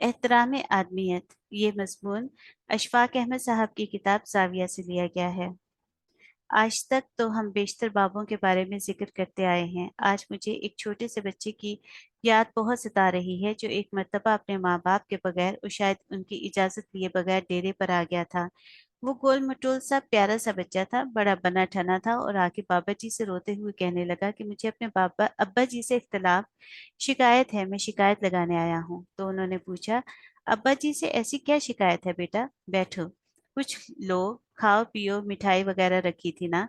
एहतराम आदमियत। ये मजमून अशफाक अहमद साहब की किताब ज़ाविया से लिया गया है। आज तक तो हम बेशतर बाबों के बारे में जिक्र करते आए हैं। आज मुझे एक छोटे से बच्चे की याद बहुत सता रही है जो एक मर्तबा अपने माँ बाप के बगैर और शायद उनकी इजाज़त लिए बगैर डेरे पर आ गया था। वो गोल मटोल सा प्यारा सा बच्चा था, बड़ा बना ठना था और आके बाबा जी से रोते हुए कहने लगा कि मुझे अपने बाबा अब्बा जी से इख्तलाफ शिकायत है, मैं शिकायत लगाने आया हूँ। तो उन्होंने पूछा, अब्बा जी से ऐसी क्या शिकायत है बेटा, बैठो, कुछ लो, खाओ पियो, मिठाई वगैरह रखी थी ना।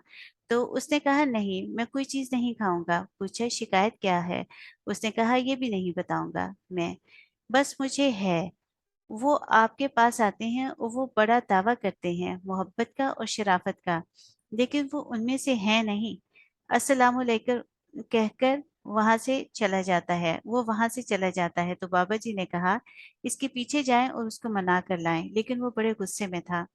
तो उसने कहा, नहीं मैं कोई चीज नहीं खाऊंगा। पूछा, शिकायत क्या है? उसने कहा, ये भी नहीं बताऊंगा मैं, बस मुझे है। वो आपके पास आते हैं और वो बड़ा दावा करते हैं मोहब्बत का और शराफत का, लेकिन वो उनमें से है नहीं। अस्सलाम वालेकुम कहकर वहां से चला जाता है, वो वहां से चला जाता है। तो बाबा जी ने कहा, इसके पीछे जाएं और उसको मना कर लाएं, लेकिन वो बड़े गुस्से में था।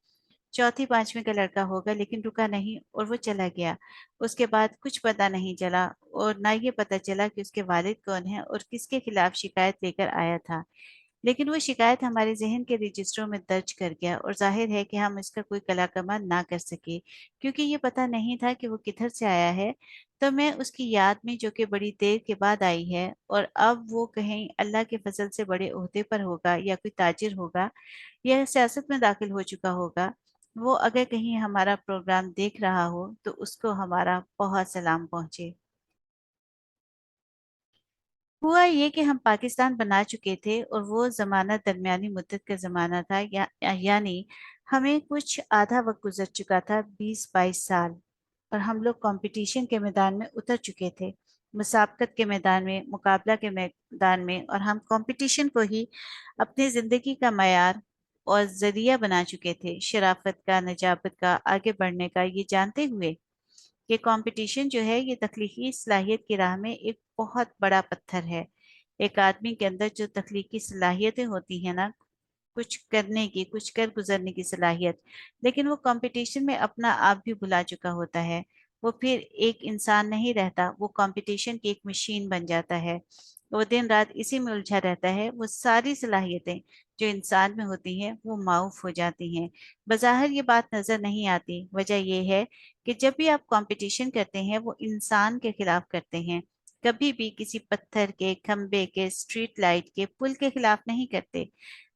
चौथी पांचवी का लड़का होगा, लेकिन रुका नहीं और वो चला गया। उसके बाद कुछ पता नहीं चला और ना ये पता चला कि उसके वालिद कौन है और किसके खिलाफ शिकायत लेकर आया था। लेकिन वो शिकायत हमारे जहन के रजिस्टरों में दर्ज कर गया और जाहिर है कि हम इसका कोई कला कमाल ना कर सके, क्योंकि ये पता नहीं था कि वो किधर से आया है। तो मैं उसकी याद में, जो कि बड़ी देर के बाद आई है, और अब वो कहीं अल्लाह के फजल से बड़े ओहदे पर होगा या कोई ताजिर होगा या सियासत में दाखिल हो चुका होगा, वो अगर कहीं हमारा प्रोग्राम देख रहा हो तो उसको हमारा बहुत सलाम पहुंचे। हुआ ये कि हम पाकिस्तान बना चुके थे और वो जमाना दरमियानी मुद्दत का जमाना था, यानी हमें कुछ आधा वक्त गुजर चुका था, 20-22 साल। और हम लोग कंपटीशन के मैदान में उतर चुके थे, मुसाबकत के मैदान में, मुकाबला के मैदान में, और हम कंपटीशन को ही अपनी जिंदगी का मयार और जरिया बना चुके थे, शराफत का, नजाबत का, आगे बढ़ने का, ये जानते हुए ये कंपटीशन जो है ये तख्लीकी सलाहियत की राह में एक बहुत बड़ा पत्थर है। एक आदमी के अंदर जो तख्लीकी सलाहियतें होती हैं ना, कुछ करने की, कुछ कर गुजरने की सलाहियत, लेकिन वो कंपटीशन में अपना आप भी भुला चुका होता है। वो फिर एक इंसान नहीं रहता, वो कंपटीशन की एक मशीन बन जाता है। वो दिन रात इसी में उलझा रहता है, वो सारी सलाहियतें जो इंसान में होती हैं वो माऊफ हो जाती हैं। बज़ाहिर ये बात नजर नहीं आती। वजह यह है कि जब भी आप कंपटीशन करते हैं वो इंसान के खिलाफ करते हैं, कभी भी किसी पत्थर के, खंबे के, स्ट्रीट लाइट के, पुल के खिलाफ नहीं करते।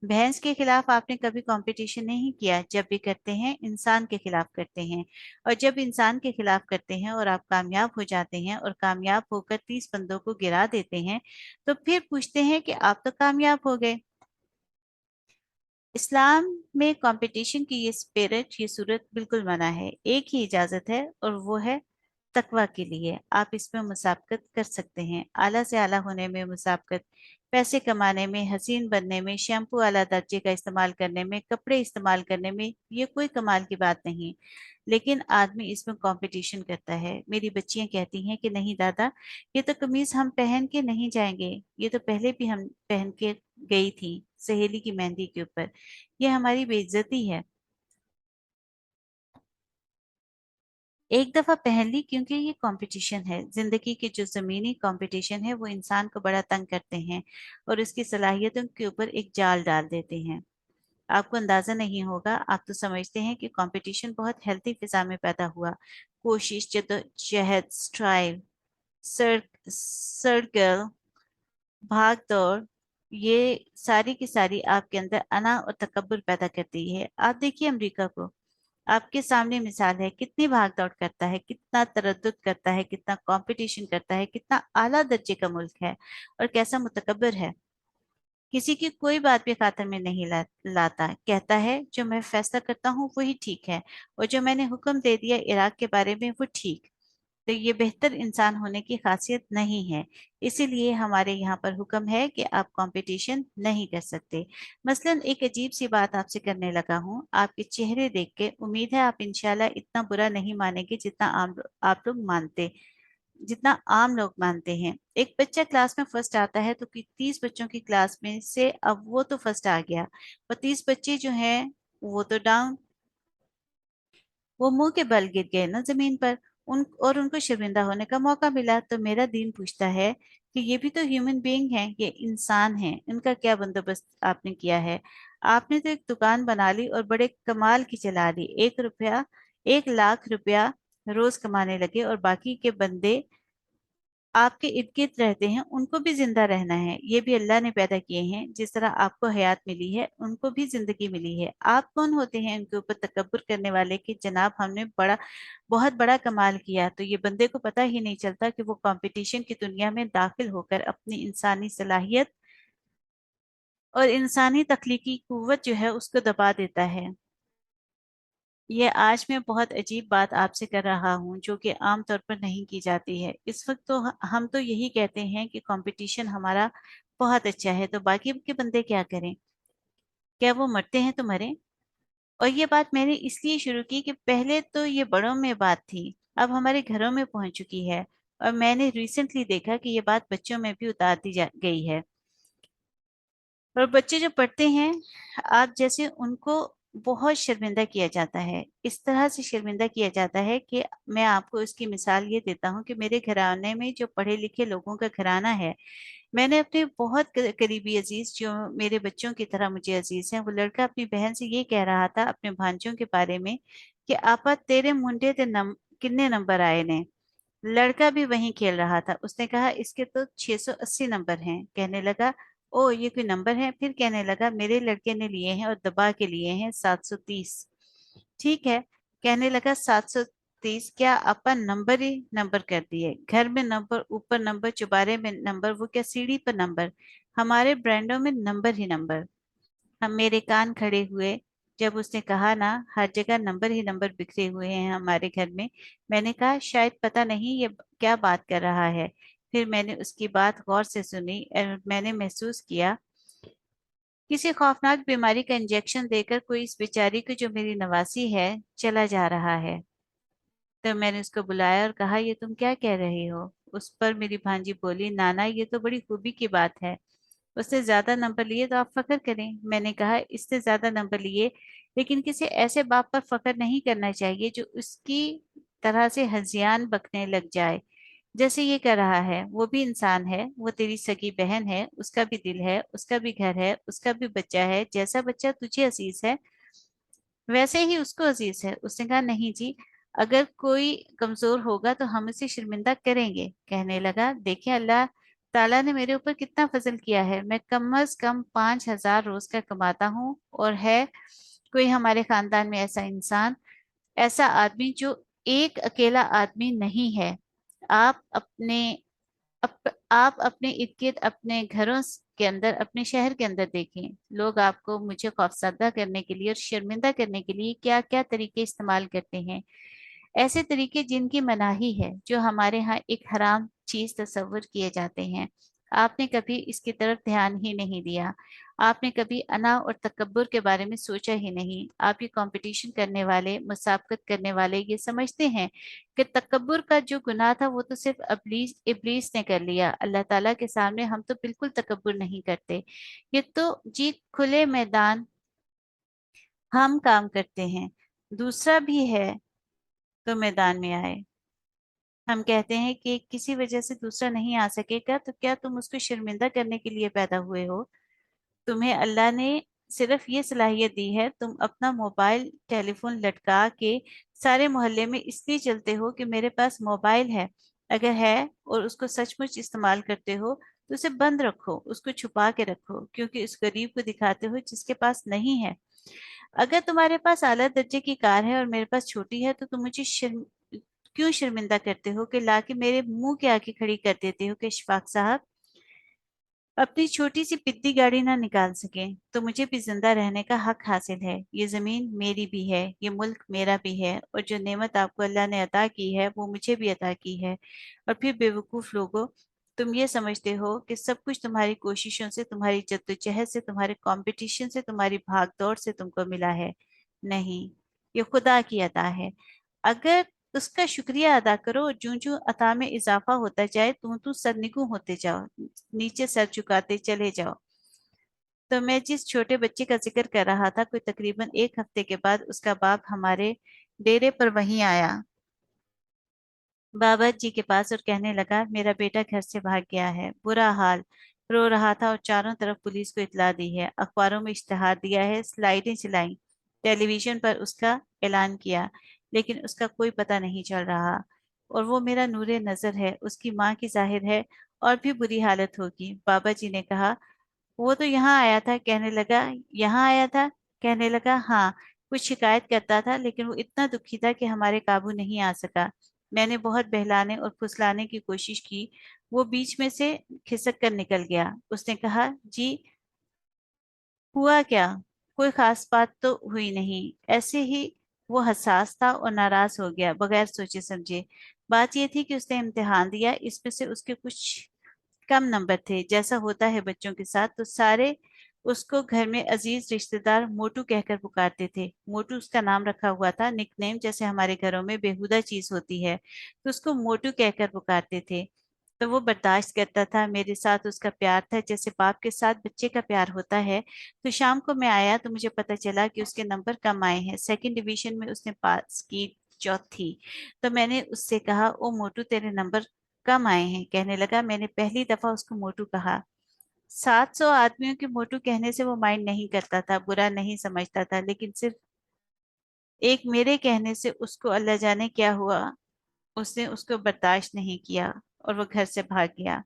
भैंस के खिलाफ आपने कभी कंपटीशन नहीं किया, जब भी करते हैं इंसान के खिलाफ करते हैं। और जब इंसान के खिलाफ करते हैं और आप कामयाब हो जाते हैं और कामयाब होकर 30 बंदों को गिरा देते हैं, तो फिर पूछते हैं कि आप तो कामयाब हो गए। इस्लाम में कंपटीशन की ये स्पिरिट, ये सूरत बिल्कुल मना है। एक ही इजाजत है और वो है तकवा के लिए। आप इसमें मुसाबकत कर सकते हैं, आला से आला होने में मुसाबकत, पैसे कमाने में, हसीन बनने में, शैम्पू आला दर्जे का इस्तेमाल करने में, कपड़े इस्तेमाल करने में, ये कोई कमाल की बात नहीं। लेकिन आदमी इसमें कंपटीशन करता है। मेरी बच्चियां कहती हैं कि नहीं दादा, ये तो कमीज हम पहन के नहीं जाएंगे, ये तो पहले भी हम पहन के गई थी सहेली की मेहंदी के ऊपर, ये हमारी बेइज्जती है। एक दफा पहन ली, क्योंकि ये कंपटीशन है। जिंदगी के जो जमीनी कंपटीशन है वो इंसान को बड़ा तंग करते हैं और उसकी सलाहियतों के ऊपर एक जाल डाल देते हैं। आपको अंदाजा नहीं होगा, आप तो समझते हैं कि कंपटीशन बहुत हेल्थी फिजा में पैदा हुआ। कोशिश, जद्दोजहद, स्ट्राइव, सर्कल, भाग दौड़, ये सारी की सारी आपके अंदर अना और तकब्बुर पैदा करती है। आप देखिए अमेरिका को, आपके सामने मिसाल है, कितनी भाग दौड़ करता है, कितना तरद्दुद करता है, कितना कंपटीशन करता है, कितना आला दर्जे का मुल्क है और कैसा मुतकब्बिर है। किसी की कोई बात भी खातर में नहीं लाता, कहता है जो मैं फैसला करता हूँ वही ठीक है, और जो मैंने हुक्म दे दिया इराक के बारे में वो ठीक। तो ये बेहतर इंसान होने की खासियत नहीं है। इसीलिए हमारे यहाँ पर हुक्म है कि आप कंपटीशन नहीं कर सकते। मसलन एक अजीब सी बात आपसे करने लगा हूँ, आपके चेहरे देख के उम्मीद है आप इंशाल्लाह इतना बुरा नहीं मानेंगे जितना आप लोग मानते, जितना आम लोग मानते हैं। एक बच्चा क्लास में फर्स्ट आता है तो 30 बच्चों की क्लास में से अब वो तो फर्स्ट आ गया, और 30 बच्चे जो हैं वो तो डाउन, वो मुंह के बल गिर गए ना जमीन पर, उनको शर्मिंदा होने का मौका मिला। तो मेरा दीन पूछता है कि ये भी तो ह्यूमन बीइंग है, ये इंसान है, इनका क्या बंदोबस्त आपने किया है? आपने तो एक दुकान बना ली और बड़े कमाल की चला ली, 1 रुपया, 1 लाख रुपया रोज कमाने लगे, और बाकी के बंदे आपके इर्द गिर्द रहते हैं, उनको भी जिंदा रहना है। ये भी अल्लाह ने पैदा किए हैं, जिस तरह आपको हयात मिली है उनको भी जिंदगी मिली है। आप कौन होते हैं उनके ऊपर तकब्बुर करने वाले कि जनाब हमने बहुत बड़ा कमाल किया? तो ये बंदे को पता ही नहीं चलता कि वो कंपटीशन की दुनिया में दाखिल होकर अपनी इंसानी सलाहियत और इंसानी तख्लीकी कुव्वत जो है उसको दबा देता है। ये आज मैं बहुत अजीब बात आपसे कर रहा हूँ जो कि आम तौर पर नहीं की जाती है। इस वक्त तो हम तो यही कहते हैं कि कंपटीशन हमारा बहुत अच्छा है, तो बाकी के बंदे क्या करें? क्या वो मरते हैं तो मरें। और ये बात मैंने इसलिए शुरू की कि पहले तो ये बड़ों में बात थी, अब हमारे घरों में पहुंच चुकी है। और मैंने रिसेंटली देखा कि ये बात बच्चों में भी उतार दी जा गई है। और बच्चे जो पढ़ते हैं, आप जैसे, उनको बहुत शर्मिंदा किया जाता है। इस तरह से शर्मिंदा किया जाता है कि मैं आपको इसकी मिसाल ये देता हूँ कि मेरे घराने में जो पढ़े लिखे लोगों का घराना है, मैंने अपने बहुत करीबी अजीज जो मेरे बच्चों की तरह मुझे अजीज हैं, वो लड़का अपनी बहन से ये कह रहा था अपने भांजों के बारे में कि आपा तेरे मुंडे ते कितने नंबर आए ने। लड़का भी वहीं खेल रहा था, उसने कहा इसके तो 680 नंबर हैं। कहने लगा ओ ये कोई नंबर है? फिर कहने लगा मेरे लड़के ने लिए हैं और दबा के लिए हैं 730। ठीक है। कहने लगा 730 क्या? अपन नंबर ही नंबर कर दिए, घर में नंबर, ऊपर नंबर, चुबारे में नंबर, वो क्या सीढ़ी पर नंबर, हमारे ब्रांडों में नंबर ही नंबर। हम, मेरे कान खड़े हुए जब उसने कहा ना हर जगह नंबर ही नंबर बिखरे हुए हैं हमारे घर में। मैंने कहा शायद पता नहीं ये क्या बात कर रहा है। फिर मैंने उसकी बात गौर से सुनी और मैंने महसूस किया किसी खौफनाक बीमारी का इंजेक्शन देकर कोई इस बेचारी को जो मेरी नवासी है चला जा रहा है। तो मैंने उसको बुलाया और कहा ये तुम क्या कह रही हो? उस पर मेरी भांजी बोली नाना ये तो बड़ी खूबी की बात है, उससे ज्यादा नंबर लिए तो आप फख्र करें। मैंने कहा इससे ज्यादा नंबर लिए, लेकिन किसी ऐसे बाप पर फख्र नहीं करना चाहिए जो उसकी तरह से हजियान बकने लग जाए जैसे ये कर रहा है। वो भी इंसान है, वो तेरी सगी बहन है, उसका भी दिल है, उसका भी घर है, उसका भी बच्चा है। जैसा बच्चा तुझे अजीज है वैसे ही उसको अजीज है। उसने कहा नहीं जी, अगर कोई कमजोर होगा तो हम उसे शर्मिंदा करेंगे। कहने लगा देखें अल्लाह ताला ने मेरे ऊपर कितना फजल किया है, मैं कम अज कम 5,000 रोज का कमाता हूँ, और है कोई हमारे खानदान में ऐसा इंसान, ऐसा आदमी जो एक अकेला आदमी नहीं है। आप अपने आप अपने इर्द गिर्द, अपने घरों के अंदर, अपने शहर के अंदर देखें, लोग आपको, मुझे खौफजदा करने के लिए और शर्मिंदा करने के लिए क्या क्या तरीके इस्तेमाल करते हैं। ऐसे तरीके जिनकी मनाही है, जो हमारे यहाँ एक हराम चीज तस्वुर किए जाते हैं। आपने कभी इसकी तरफ ध्यान ही नहीं दिया। आपने कभी अना और तकब्बुर के बारे में सोचा ही नहीं। आप ये कंपटीशन करने वाले, मुसाबकत करने वाले ये समझते हैं कि तकब्बुर का जो गुनाह था वो तो सिर्फ इब्लीस इब्लीस ने कर लिया, अल्लाह ताला के सामने हम तो बिल्कुल तकब्बुर नहीं करते। ये तो जी खुले मैदान हम काम करते हैं। दूसरा भी है तो मैदान में आए। हम कहते हैं कि किसी वजह से दूसरा नहीं आ सकेगा तो क्या तुम उसको शर्मिंदा करने के लिए पैदा हुए हो? तुम्हें अल्लाह ने सिर्फ ये सलाहियत दी है, तुम अपना मोबाइल टेलीफोन लटका के सारे मोहल्ले में इसलिए चलते हो कि मेरे पास मोबाइल है। अगर है और उसको सचमुच इस्तेमाल करते हो तो उसे बंद रखो, उसको छुपा के रखो, क्योंकि उस गरीब को दिखाते हो जिसके पास नहीं है। अगर तुम्हारे पास आला दर्जे की कार है और मेरे पास छोटी है तो तुम मुझे क्यों शर्मिंदा करते हो कि लाके मेरे मुंह के आगे खड़ी कर देते हो कि इशफाक साहब अपनी छोटी सी पिद्दी गाड़ी ना निकाल सके तो मुझे भी जिंदा रहने का हक हासिल है। ये जमीन मेरी भी है, ये मुल्क मेरा भी है, और जो नेमत आपको अल्लाह ने अता की है वो मुझे भी अता की है। और फिर बेवकूफ लोगों, तुम ये समझते हो कि सब कुछ तुम्हारी कोशिशों से, तुम्हारी जद्दोजहद से, तुम्हारे कंपटीशन से, तुम्हारी भागदौड़ से तुमको मिला है। नहीं, ये खुदा की अता है। अगर उसका शुक्रिया अदा करो और जूं जूं अता में इजाफा होता जाए तू तू सरनिगू होते जाओ, नीचे सर झुकाते चले जाओ। तो मैं जिस छोटे बच्चे का जिक्र कर रहा था, कोई तकरीबन 1 हफ्ते के बाद उसका बाप हमारे डेरे पर वहीं आया। बाबा जी के पास और कहने लगा, मेरा बेटा घर से भाग गया है, बुरा हाल, रो रहा था और चारों तरफ पुलिस को इत्तला दी है, अखबारों में इश्तिहार दिया है, स्लाइडें चलाई, टेलीविजन पर उसका ऐलान किया, लेकिन उसका कोई पता नहीं चल रहा। और वो मेरा नूरे नजर है, उसकी माँ की जाहिर है और भी बुरी हालत होगी। बाबा जी ने कहा, वो तो यहाँ आया था। कहने लगा, यहाँ आया था? कहने लगा, हाँ, कुछ शिकायत करता था, लेकिन वो इतना दुखी था कि हमारे काबू नहीं आ सका। मैंने बहुत बहलाने और फुसलाने की कोशिश की, वो बीच में से खिसक कर निकल गया। उसने कहा, जी, हुआ क्या? कोई खास बात तो हुई नहीं, ऐसे ही। वो हसास था और नाराज हो गया बगैर सोचे समझे। बात यह थी कि उसने इम्तिहान दिया, इसमें से उसके कुछ कम नंबर थे। जैसा होता है बच्चों के साथ, तो सारे उसको घर में अजीज रिश्तेदार मोटू कहकर पुकारते थे। मोटू उसका नाम रखा हुआ था, निकनेम, जैसे हमारे घरों में बेहुदा चीज होती है तो उसको मोटू कहकर पुकारते थे। तो वो बर्दाश्त करता था। मेरे साथ उसका प्यार था जैसे बाप के साथ बच्चे का प्यार होता है। तो शाम को मैं आया तो मुझे पता चला कि उसके नंबर कम आए हैं। सेकंड डिवीजन में उसने पास की, चौथी। तो मैंने उससे कहा, ओ मोटू, तेरे नंबर कम आए हैं। कहने लगा, मैंने पहली दफा उसको मोटू कहा। 700 आदमियों के मोटू कहने से वो माइंड नहीं करता था, बुरा नहीं समझता था, लेकिन सिर्फ एक मेरे कहने से उसको अल्लाह जाने क्या हुआ, उसने उसको बर्दाश्त नहीं किया और वो घर से भाग गया।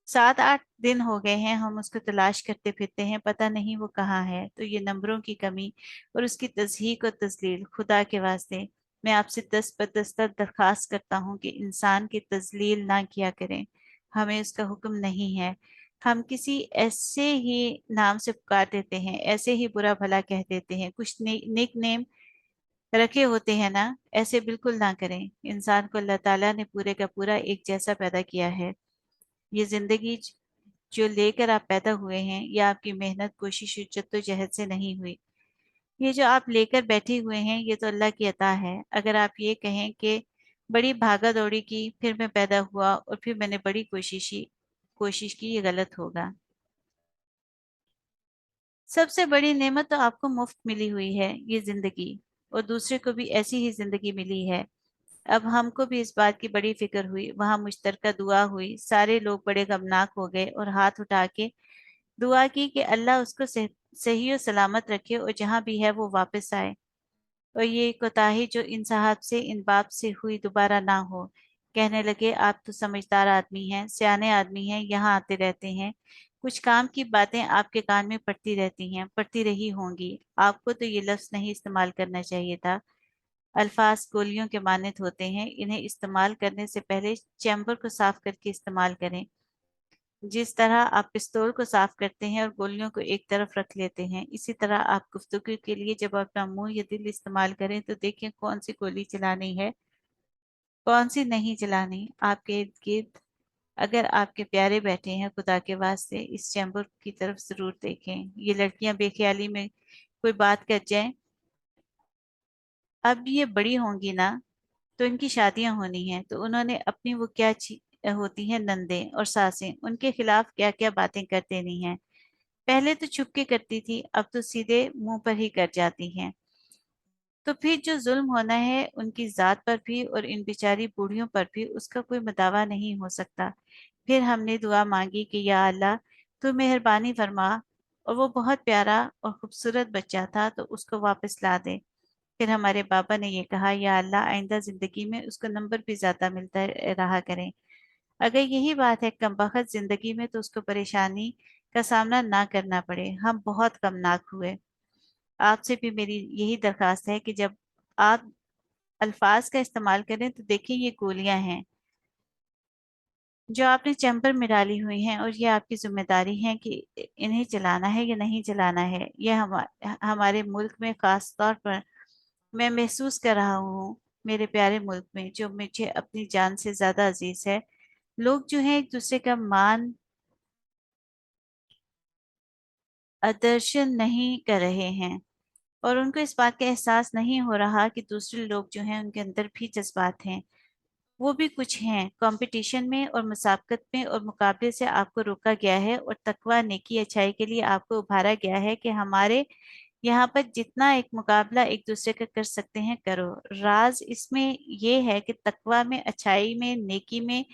7-8 दिन हो गए हैं हम उसको तलाश करते फिरते हैं, पता नहीं वो कहाँ है। तो ये नंबरों की कमी और उसकी तजहीक और तजलील, खुदा के वास्ते मैं आपसे दस्त बदस्तक दरखास्त करता हूँ कि इंसान की तजलील ना किया करें, हमें उसका हुक्म नहीं है। हम किसी ऐसे ही नाम से पुकार देते हैं, ऐसे ही बुरा भला कह देते हैं, कुछ निक नेम रखे होते हैं ना, ऐसे बिल्कुल ना करें। इंसान को अल्लाह ताला ने पूरे का पूरा एक जैसा पैदा किया है। ये जिंदगी जो लेकर आप पैदा हुए हैं, ये आपकी मेहनत, कोशिश और जद्दोजहद से नहीं हुई। ये जो आप लेकर बैठे हुए हैं, ये तो अल्लाह की अता है। अगर आप ये कहें कि बड़ी भागा दौड़ी की, फिर मैं पैदा हुआ और फिर मैंने बड़ी कोशिश की, ये गलत होगा। सबसे बड़ी नेमत तो आपको मुफ्त मिली हुई है, ये जिंदगी, और दूसरे को भी ऐसी ही जिंदगी मिली है। अब हमको भी इस बात की बड़ी फिक्र हुई, वहां मुश्तरका दुआ हुई, सारे लोग बड़े गमनाक हो गए और हाथ उठा के दुआ की कि अल्लाह उसको सही और सलामत रखे और जहां भी है वो वापस आए, और ये कोताही जो इन साहब से, इन बाप से हुई, दोबारा ना हो। कहने लगे, आप तो समझदार आदमी हैं, सियाने आदमी हैं, यहाँ आते रहते हैं, कुछ काम की बातें आपके कान में पड़ती रहती हैं, पड़ती रही होंगी। आपको तो ये लफ्ज नहीं इस्तेमाल करना चाहिए था। अल्फाज गोलियों के मानद होते हैं, इन्हें इस्तेमाल करने से पहले चैम्बर को साफ करके इस्तेमाल करें। जिस तरह आप पिस्तौल को साफ करते हैं और गोलियों को एक तरफ रख लेते हैं, इसी तरह आप गुफ्तगू के लिए जब अपना मुंह या दिल इस्तेमाल करें तो देखें कौन सी गोली चलानी है, कौन सी नहीं चलानी। आपके इर्द गिर्द अगर आपके प्यारे बैठे हैं, खुदा के वास्ते इस चैम्बर की तरफ जरूर देखें। ये लड़कियां बेख्याली में कोई बात कर जाएं, अब ये बड़ी होंगी ना, तो इनकी शादियां होनी हैं, तो उन्होंने अपनी वो क्या होती हैं नंदें और सासें, उनके खिलाफ क्या क्या बातें कर देनी हैं। पहले तो छुप के करती थी, अब तो सीधे मुंह पर ही कर जाती हैं। तो फिर जो जुल्म होना है उनकी जात पर भी और इन बेचारी बूढ़ियों पर भी, उसका कोई मदावा नहीं हो सकता। फिर हमने दुआ मांगी कि या अल्लाह, तू मेहरबानी फरमा, और वो बहुत प्यारा और खूबसूरत बच्चा था तो उसको वापस ला दे। फिर हमारे बाबा ने ये कहा, या अल्लाह, आइंदा जिंदगी में उसको नंबर भी ज्यादा मिलता रहा करें। अगर यही बात है कमबख्त जिंदगी में, तो उसको परेशानी का सामना ना करना पड़े। हम बहुत कमनाक हुए। आपसे भी मेरी यही दरखास्त है कि जब आप अल्फाज का इस्तेमाल करें तो देखें ये गोलियां हैं जो आपने चैम्बर में डाली हुई हैं, और ये आपकी जिम्मेदारी है कि इन्हें चलाना है या नहीं चलाना है। यह हमारे मुल्क में खास तौर पर मैं महसूस कर रहा हूँ, मेरे प्यारे मुल्क में जो मुझे अपनी जान से ज्यादा अजीज है। लोग जो हैं एक दूसरे का मान आदर्शन नहीं कर रहे हैं, और उनको इस बात का एहसास नहीं हो रहा कि दूसरे लोग जो हैं उनके अंदर भी जज्बात हैं। वो भी कुछ हैं, कंपटीशन में और मुसाबकत में और मुकाबले से आपको रोका गया है, और तकवा, नेकी, अच्छाई के लिए आपको उभारा गया है कि हमारे यहाँ पर जितना एक मुकाबला एक दूसरे का कर सकते हैं करो। राज इसमें ये है कि तकवा में, अच्छाई में, नेकी में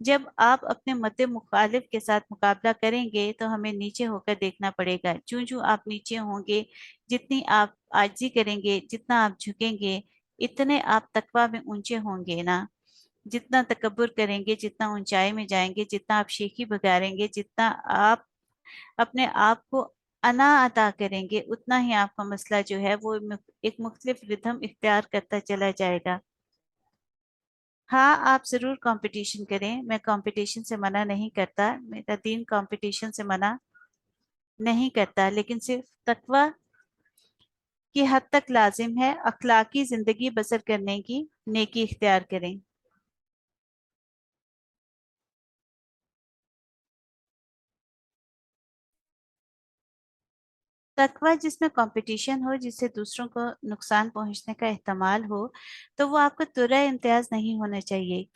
जब आप अपने मत मुखालिफ के साथ मुकाबला करेंगे तो हमें नीचे होकर देखना पड़ेगा। जो जो आप नीचे होंगे, जितनी आप आजिज़ी करेंगे, जितना आप झुकेंगे, इतने आप तकवा में ऊंचे होंगे ना। जितना तकब्बुर करेंगे, जितना ऊंचाई में जाएंगे, जितना आप शेखी बघारेंगे, जितना आप अपने आप को अना अता करेंगे, उतना ही आपका मसला जो है वो एक मुख्तलिफ रिदम इख्तियार करता चला जाएगा। हाँ, आप जरूर कंपटीशन करें, मैं कंपटीशन से मना नहीं करता, मेरा दीन कंपटीशन से मना नहीं करता, लेकिन सिर्फ तकवा की हद तक लाजिम है। अखलाकी जिंदगी बसर करने की नेकी इख्तियार करें। तकवा जिसमें कंपटीशन हो, जिससे दूसरों को नुकसान पहुंचने का एहतमाल हो, तो वो आपको तुरह इम्तियाज नहीं होना चाहिए।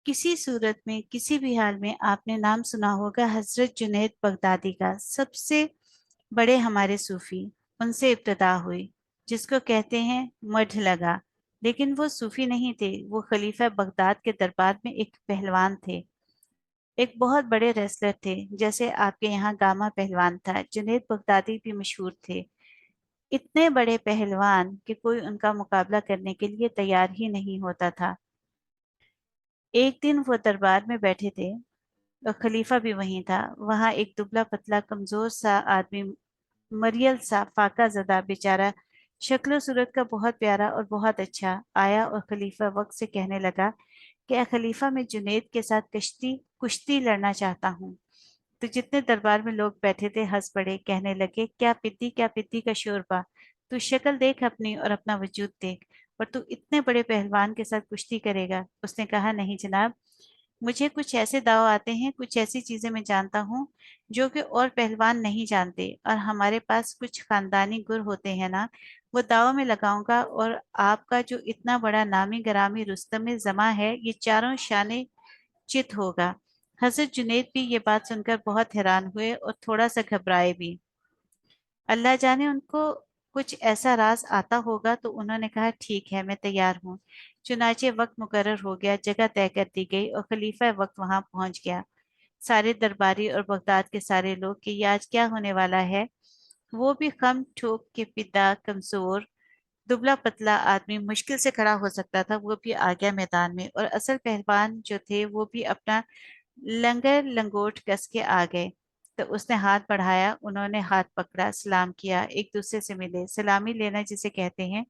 किसी सूरत में, किसी भी हाल में। आपने नाम सुना होगा हजरत जुनैद बगदादी का, सबसे बड़े हमारे सूफी, उनसे इब्तदा हुई, जिसको कहते हैं मठ लगा। लेकिन वो सूफी नहीं थे, वो खलीफा बगदाद के दरबार में एक पहलवान थे, एक बहुत बड़े रेसलर थे। जैसे आपके यहाँ गामा पहलवान था, जुनैद बगदादी भी मशहूर थे। इतने बड़े पहलवान कि कोई उनका मुकाबला करने के लिए तैयार ही नहीं होता था। एक दिन वो दरबार में बैठे थे और खलीफा भी वहीं था। वहां एक दुबला पतला कमजोर सा आदमी, मरियल सा फाका जदा बेचारा, शक्लो सूरत का बहुत प्यारा और बहुत अच्छा, आया और खलीफा वक्त से कहने लगा कि "ए खलीफा, मैं जुनैद के साथ कश्ती कुश्ती लड़ना चाहता हूँ।" तो जितने दरबार में लोग बैठे थे हंस पड़े, कहने लगे क्या पिद्दी का शोरबा, तू शक्ल देख अपनी और अपना वजूद देख, और तू इतने बड़े पहलवान के साथ कुश्ती करेगा। उसने कहा नहीं जनाब, मुझे कुछ ऐसे दाव आते हैं, कुछ ऐसी चीजें मैं जानता हूँ जो कि और पहलवान नहीं जानते, और हमारे पास कुछ खानदानी गुर होते हैं ना, वो दाव में लगाऊंगा और आपका जो इतना बड़ा नामी गरामी रुस्तम जमा है, ये चारों शाने चित होगा। हजरत जुनैद भी ये बात सुनकर बहुत हैरान हुए और थोड़ा सा घबराए भी। अल्लाह जाने उनको कुछ ऐसा राज आता होगा, तो उन्होंने कहा ठीक है, मैं तैयार हूँ। चुनाचे वक्त मुकर्रर हो गया, जगह तय कर दी गई और खलीफा वक्त वहां पहुंच गया। सारे दरबारी और बगदाद के सारे लोग कि ये आज क्या होने वाला है। वो भी खम ठोक के पिता कमजोर दुबला पतला आदमी, मुश्किल से खड़ा हो सकता था, वो भी आ गया मैदान में, और असल पहलवान जो थे वो भी अपना लंगर लंगोट कस के आ गए। तो उसने हाथ बढ़ाया, उन्होंने हाथ पकड़ा, सलाम किया, एक दूसरे से मिले, सलामी लेना जिसे कहते हैं।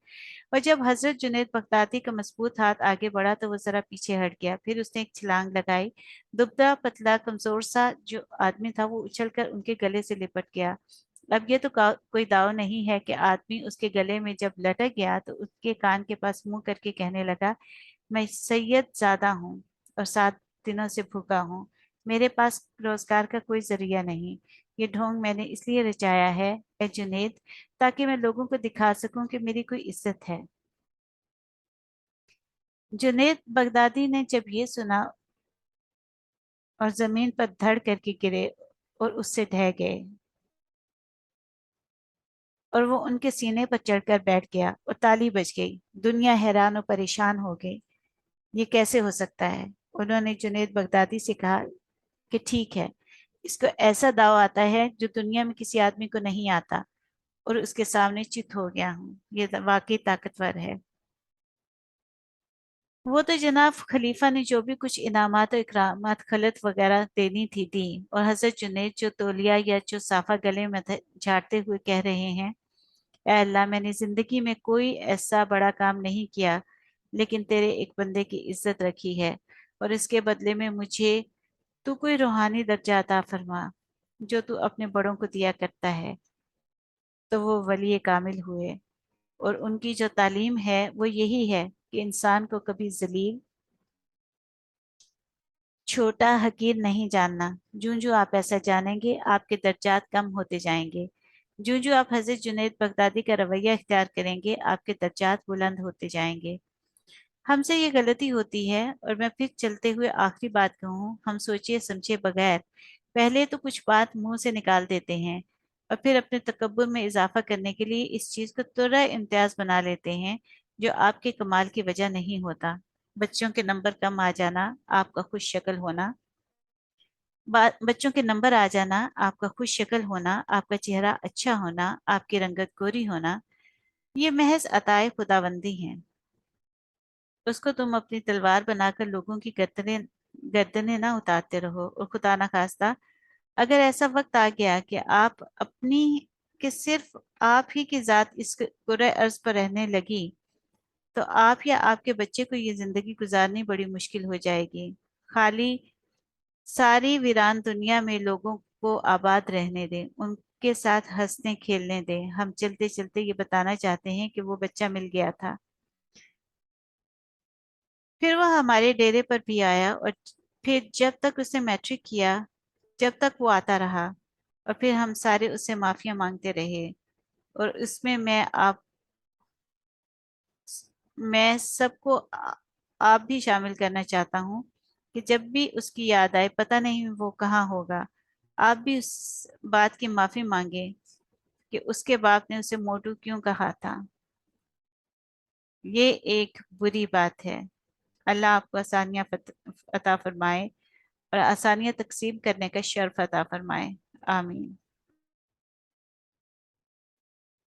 और जब हजरत जुनैद बगदादी का मजबूत हाथ आगे बढ़ा तो वो जरा पीछे हट गया, फिर उसने एक छलांग लगाई। दुबला पतला कमजोर सा जो आदमी था वो उछलकर उनके गले से लिपट गया। अब ये तो कोई दाव नहीं है कि आदमी उसके गले में जब लटक गया तो उसके कान के पास मुंह करके कहने लगा, मैं सैयद ज्यादा हूँ और 7 दिनों से भूखा हूँ। मेरे पास रोजगार का कोई जरिया नहीं। ये ढोंग मैंने इसलिए रचाया है ए जुनैद, ताकि मैं लोगों को दिखा सकूं कि मेरी कोई इज्जत है। जुनैद बगदादी ने जब ये सुना और जमीन पर धड़ करके गिरे और उससे ढह गए, और वो उनके सीने पर चढ़कर बैठ गया और ताली बज गई। दुनिया हैरान और परेशान हो गई, ये कैसे हो सकता है। उन्होंने जुनैद बगदादी से कहा कि ठीक है, इसको ऐसा दाव आता है जो दुनिया में किसी आदमी को नहीं आता, और उसके सामने चित हो गया हूँ, ये वाकई ताकतवर है। वो तो जनाब खलीफा ने जो भी कुछ इनामात और इकरामात खलत वगैरह देनी थी दी। और हजरत जुनैद जो तौलिया या जो साफा गले में झाड़ते हुए कह रहे हैं, "ऐ अल्लाह, मैंने जिंदगी में कोई ऐसा बड़ा काम नहीं किया, लेकिन तेरे एक बंदे की इज्जत रखी है, और इसके बदले में मुझे तू कोई रूहानी दर्जा अता फरमा जो तू अपने बड़ों को दिया करता है।" तो वो वली कामिल हुए, और उनकी जो तालीम है वो यही है कि इंसान को कभी जलील, छोटा, हकीर नहीं जानना। जूं जूं आप ऐसा जानेंगे, आपके दर्जात कम होते जाएंगे। जूं जूं आप हजरत जुनैद बगदादी का रवैया इख्तियार करेंगे, आपके दर्जात बुलंद होते जाएंगे। हमसे ये गलती होती है, और मैं फिर चलते हुए आखिरी बात कहूँ, हम सोचे समझे बगैर पहले तो कुछ बात मुंह से निकाल देते हैं, और फिर अपने तकब्बुर में इजाफा करने के लिए इस चीज को तुर्रा इम्तियाज बना लेते हैं जो आपके कमाल की वजह नहीं होता। बच्चों के नंबर कम आ जाना, आपका खुश शक्ल होना, बच्चों के नंबर आ जाना, आपका खुश शक्ल होना, आपका चेहरा अच्छा होना, आपकी रंगत गोरी होना, ये महज अताए खुदाबंदी हैं। उसको तुम अपनी तलवार बनाकर लोगों की गर्दनें ना उतारते रहो। और खुदा ना खास्ता अगर ऐसा वक्त आ गया कि आप अपनी कि सिर्फ आप ही की जात इस कुरे अर्ज पर रहने लगी, तो आप या आपके बच्चे को ये जिंदगी गुजारनी बड़ी मुश्किल हो जाएगी। खाली सारी वीरान दुनिया में लोगों को आबाद रहने दें, उनके साथ हंसने खेलने दें। हम चलते चलते ये बताना चाहते हैं कि वो बच्चा मिल गया था। फिर वह हमारे डेरे पर भी आया, और फिर जब तक उसने मैट्रिक किया, जब तक वो आता रहा, और फिर हम सारे उससे माफिया मांगते रहे। और उसमें मैं सबको आप भी शामिल करना चाहता हूँ कि जब भी उसकी याद आए, पता नहीं वो कहाँ होगा, आप भी उस बात की माफी मांगे कि उसके बाप ने उसे मोटू क्यों कहा था। ये एक बुरी बात है। अल्लाह आपको आसानियां अता फरमाए और आसानियां तकसीम करने का शर्फ अता फरमाए। आमीन।